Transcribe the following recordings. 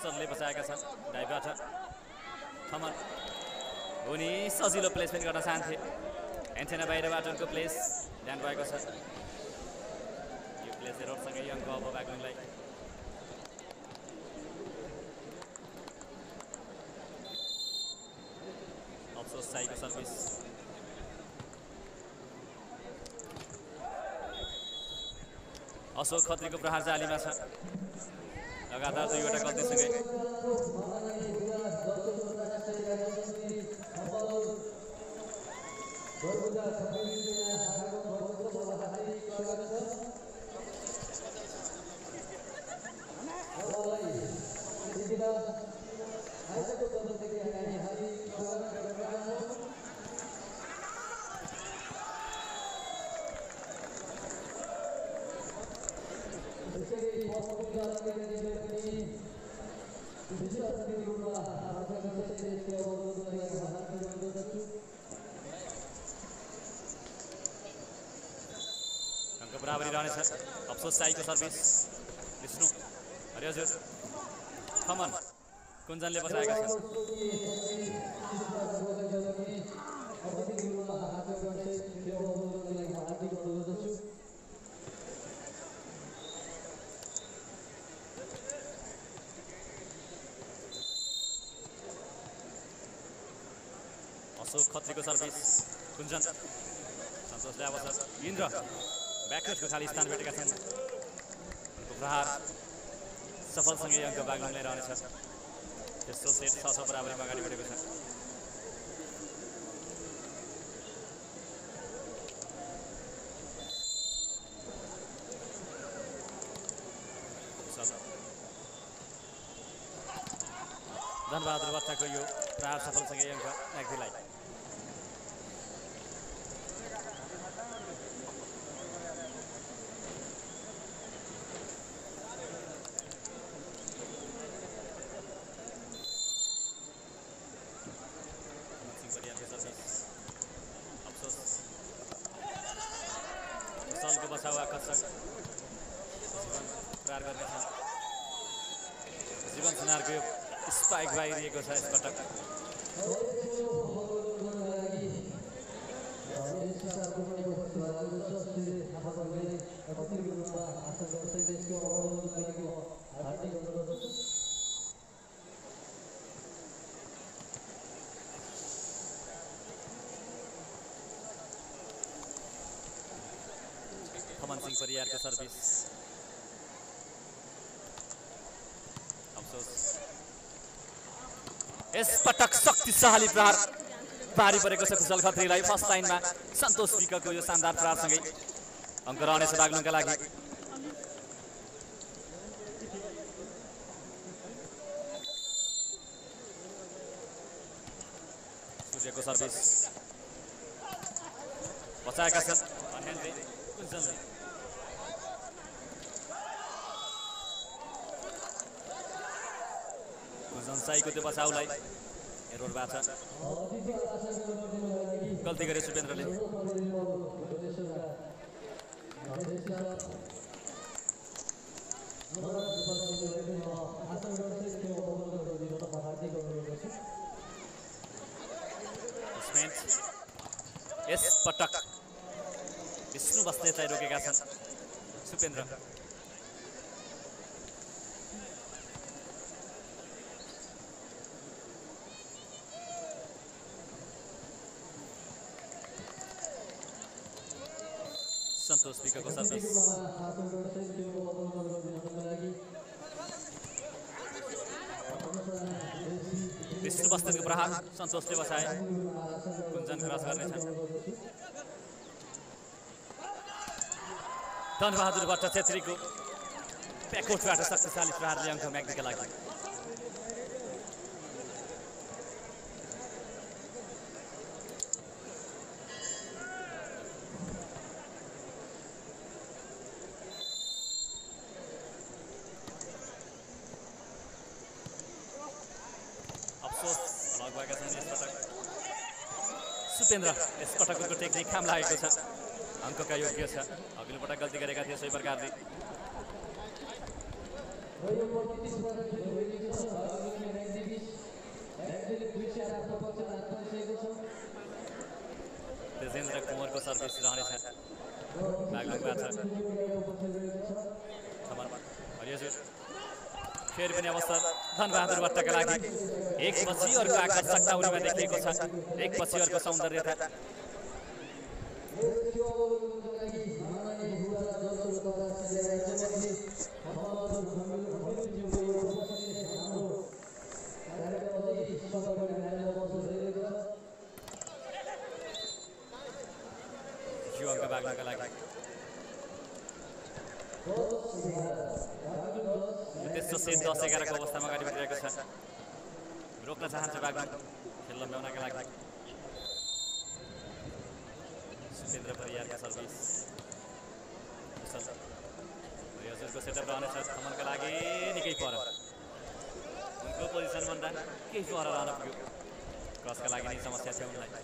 कुशलले बचाएका छन् डाइबाट थमन उनी सजिलो प्लेसमेन्ट गर्न चाहन्थे एन्थेना बाहिरबाट उनको प्लेस ध्यान भएको छ यो प्लेस एरोडसँगै अङ्क अब बाग्लुङलाई अफसोस साईको सर्भिस अशोक खत्रीको प्रहार जालीमा छ लगातार दुईवटा गल्तीसँगै बराबरी रहनेछ अफसोस साईको सर्भिस विष्णु अरे हजुर खमन कुञ्जनले बचाएका छन् अशोक खत्रीको सर्भिस कुञ्जन सन्तोषले अवसर इन्द्र ब्याकनेटको खाली स्थान भेटेका छन् उनको प्रहार सफलसँगै अङ्क बाग्लुङलाई रहनेछ तेस्रो सेट 6 बराबरीमा अगाडि बढेको छ धनबहादुर बच्चाको यो प्रहार सफलसँगै अङ्क म्याग्दीलाई को बचाउ आकर्षक प्रहार गर्नेछ जीवन सुनारको स्पाइक बाहिरिएको छ यसपटक खमन सिंह परियारको सर्भिस अफसोस यसपटक शक्तिशाली प्रहार पारी परेको छ कुशल खत्रीलाई फर्स्ट लाइनमा सन्तोष विकको यो शानदार प्रहारसँगै अङ्क रहनेछ बाग्लुङका लागि सूर्यको सर्भिस बचाएका छन् कुञ्जनले साईको त्यो बचाउलाई एरोडबाट गल्ती गरे सुपेन्द्रले यस पटक विष्णु बस्नेतलाई रोकेका छन् सुपेन्द्र सन्तोष विकको सर्भिस विष्णु बस्नेतको प्रहार सन्तोषले बचाए कुञ्जन क्रस गर्नेछन् धनबहादुर भट्ट छेत्रीको प्याकोटबाट शक्तिशाली प्रहारले अङ्क म्याग्दीका लागि सुपेन्द्र यस पटकको टेक्निक काम लागेको छ अङ्कका योग्य छ अघिल्लो पटक गल्ती गरेका थिए सोही प्रकारले तेजेन्द्र कुमारको सर्भिस रहनेछ बागलुङबाट फेरि पनि अवसर धनबहादुर भट्टका लागि एक पछि अर्को आकर्षकता उनीमा देखिएको छ एक पछि अर्को सौन्दर्यता युवाका बागलुङका लागि तेस्रो सेट 10-11 को अवस्थामा अगाडि बढिरहेको छ रोक्न चाहन्छ बागलुङ खेल लम्ब्याउनका लागि सुपेन्द्र परियारको सर्भिस हजुरको सेटअप रहनेछ थमनका लागि निकै पर उनको पोजिसन भन्दा केही पर रहन पुग्यो क्रसका लागि नै समस्या थियो उनलाई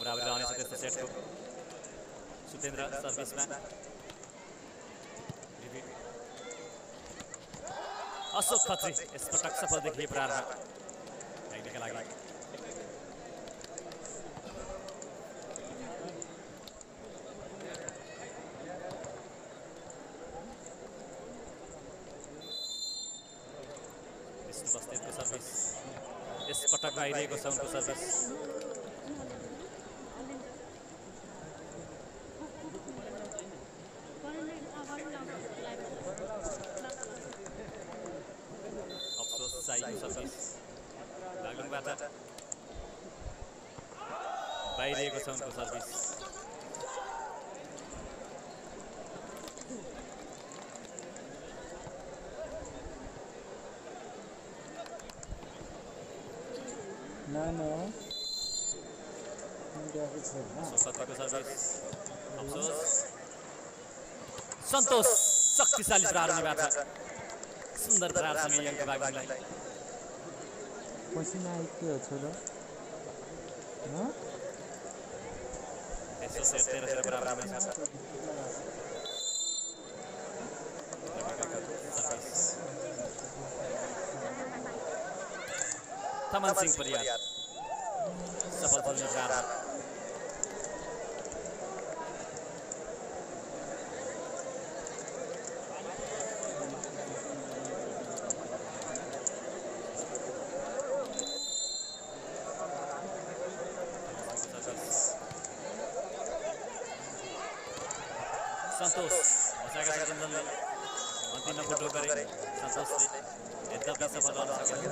बराबर रहनेछ त्यस्तो सेटको सुपेन्द्र सर्भिसमा अशोक खत्री यस पटक सफल देखिए प्रारम्भ का लागि विष्णु बस्नेतको सर्भिस यस पटक आइरहेको छ उनको सर्भिस बाहिरिएको छ उनको सर्भिस सन्तोष शक्तिशाली प्रहार हुनेबाट सुन्दर प्रहारसँगै अङ्क बागलुङलाई पसिना आइक्यो छोरो तेस्रो सेट 13 बराबरमा छ थमन सिंह परियार सफल तुल्ने प्रहार संतोष बसाएका छ चन्दनले अन्तिममा फोटो गरे सन्तोषले यद्यपि सफल गर्न सकेन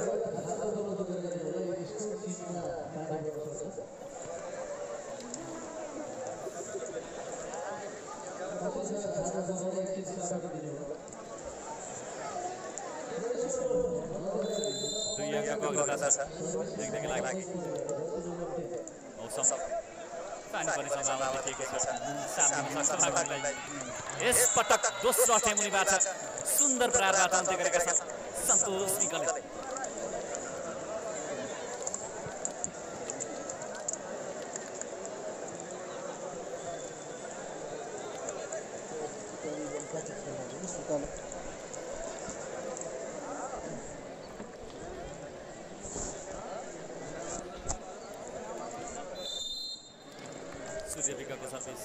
दुई अङ्कको अग्रता छ देख्नका लागि मौसम पानी पर्ने सम्भावना देखिएको छ साथ दिन सक्छ बागलुङलाई यस पटक दोस्रो अठेमुनिबाट सुन्दर प्रहारबाट अन्त्य गरेका छन् सन्तोष निकले सूर्यविकाको सर्भिस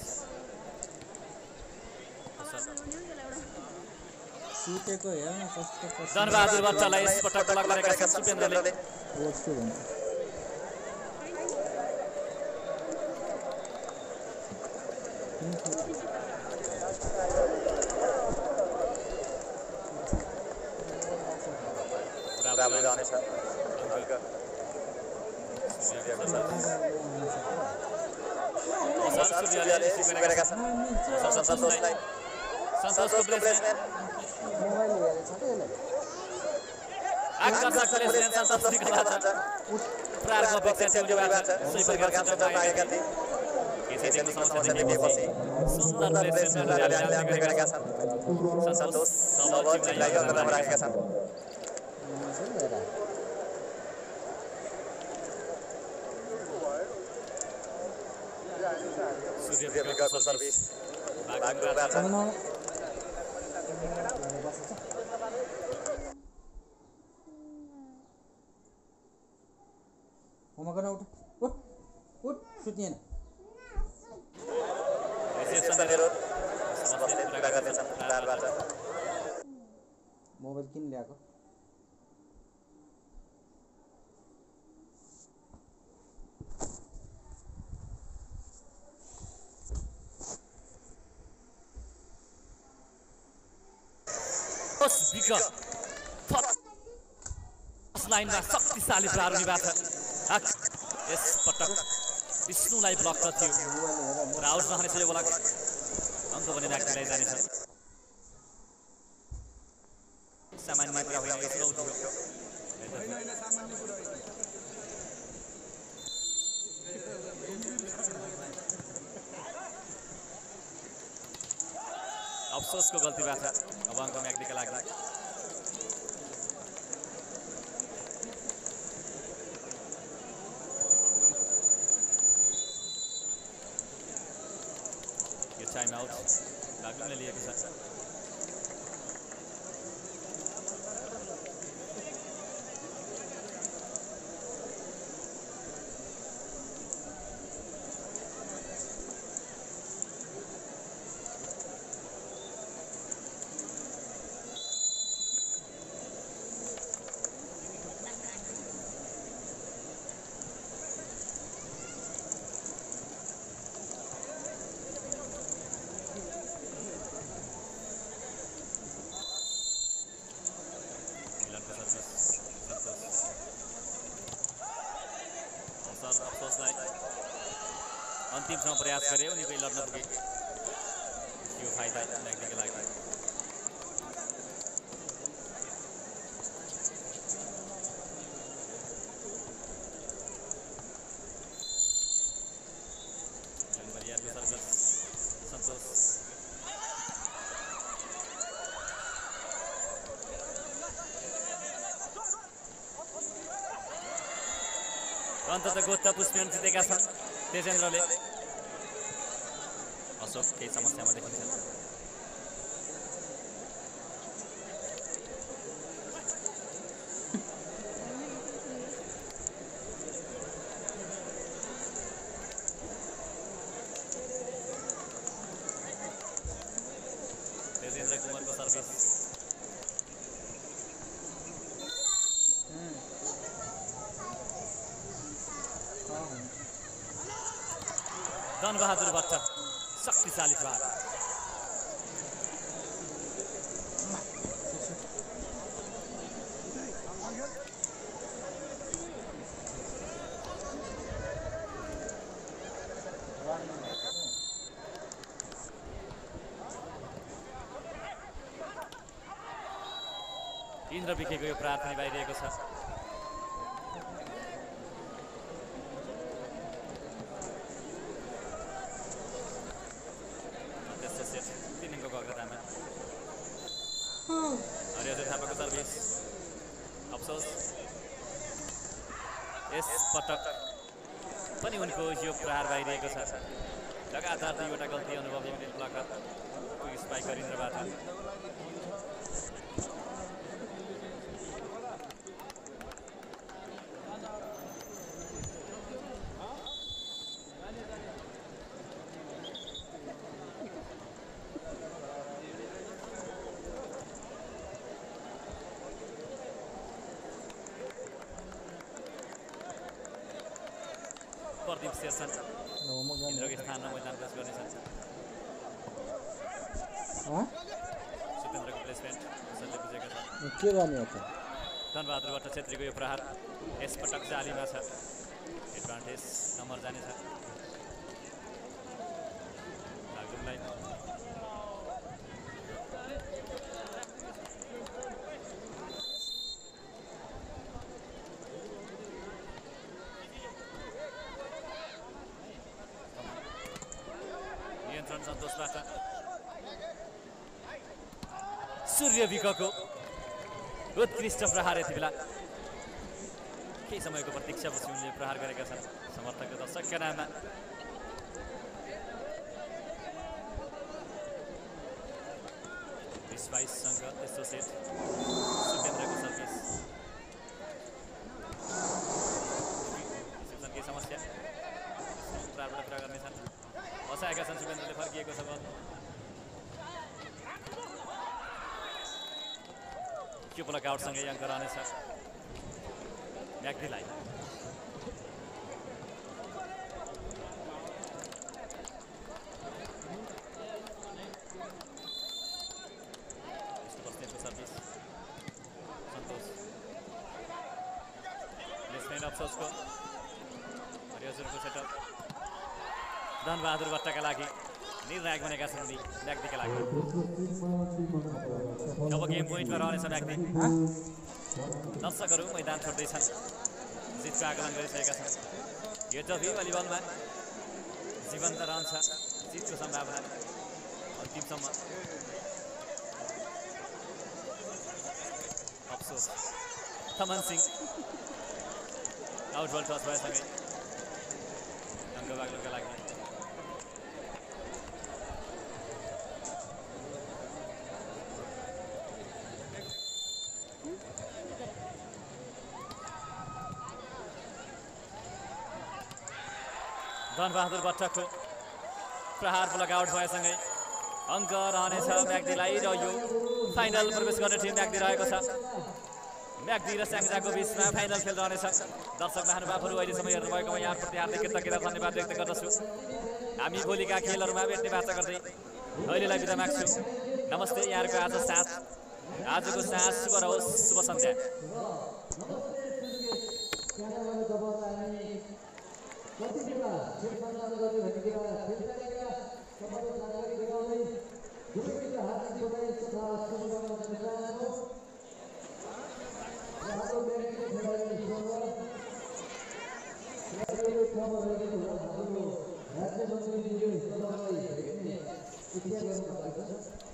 सुतेको हेर्न कस्तो धनबहादुर भट्टलाई यस पटक लग गरेका छन् सुपेन्द्रले बराबर रहनेछ सूर्यले रिसिभ गरेका छन् सन्तोषको प्लेसमेन्ट आकर्षक प्लेसमेन्ट सन्तोष निकलबाट प्रहारको अपेक्षा थियो उनीबाट सोही प्रकारका चट्टान आएका थिए यसैको समस्या देखिएपछि सुन्दर प्लेसमेन्ट गरेका छन् सन्तोष सब टिमलाई अग्रमा राखेका छन् सूर्य विकको सर्भिस उठ सुत्ने मोबाइल किन ल्याएको लाइनमा शक्तिशाली प्रहार हुने भएको छ यस पटक विष्णुलाई ब्लक थियो र आउट रहनेछ यो ब्लक अङ्क भने राख्नलाई जानेछ सामान्य कुरा होइन यसो उठ्यो अफसोसको गल्ती भएको छ अब अङ्क म्याग्दीका लागि टाइम आउट लाग्नुले लिएको छ अन्तिमसम्म प्रयास गरे उनी कोही लड्न पुगे यो फाइदा म्याग्दीका लागि सन्तोष अन्ततः गोत्ता पुष्पिन जितेका छन् तेजेन्द्रले अशोक केही समस्यामा देखिन्छ तेजेन्द्र कुमारको सर्भिस धनबहादुर भट्ट शक्तिशाली प्रहार इन्द्र विखेको यो प्रहार पनि बाहिरिएको छ अफसोस यस पटक पनि उनको यो प्रहार बाहिरिएको छ लगातार दुईवटा गल्ती अनुभवी हुने ब्लकर स्पाइकर इन्द्रबाट प्रदीप शेरसन इन्द्रको स्थानमा मैदान प्रवेश गर्नेछन् सुपेन्द्रको प्लेसमेन्ट कसैले बुझेका छन् के गर्ने हो धनबहादुर भट्ट छेत्रीको यो प्रहार यस पटक जालीमा छ एडभान्टेज नम्बर जानेछ लाग्दुमलाई सन्तोषबाट सूर्य विकको उत्कृष्ट प्रहार यति बेला केही समयको प्रतीक्षापछि उनले प्रहार गरेका छन् समर्थकको दर्शकका नाममा 22 अङ्क तेस्रो सेट सुकेन्द्रको सर्भिस रिसेप्सनकै समस्या प्रारबाट पुरा गर्नेछन् बसाएका छन् सुकेन्द्रले फर्किएको छ बल त्यो ब्लक आउटसँगै अङ्क रहनेछ म्याग्दीलाई अफसोसको हरिहजुरको सेटअप धनबहादुर भट्टका लागि निर्णायक बनेका छन् उनी म्याग्दीका लागि अब गेम पोइन्टमा रहनेछ म्याग्दी दर्शकहरू मैदान छोड्दैछन् जितको आकलन गरिसकेका छन् यद्यपि भलिबलमा जीवन्त रहन्छ जितको सम्भावना अन्तिमसम्म अफसोस थमन सिंह आउट बल टस भएसँगै अङ्क बाग्लोका लागि धनबहादुर भट्टको प्रहार ब्लक आउट भएसँगै अङ्क रहनेछ म्याग्दीलाई र यो फाइनल प्रवेश गर्ने टिम म्याग्दी रहेको छ म्याग्दी र स्याङ्जाको बिचमा फाइनल खेल रहनेछ दर्शक महानुभावहरू अहिलेसम्म हेर्नुभएकोमा यहाँप्रति हार्दिक कृतज्ञता धन्यवाद व्यक्त गर्दछु हामी भोलिका खेलहरूमा भेट्ने बाचा गर्दै अहिलेलाई बिदा माग्छु नमस्ते यहाँहरूको आजको साँझ शुभ रहोस् शुभ सन्ध्या Gracias.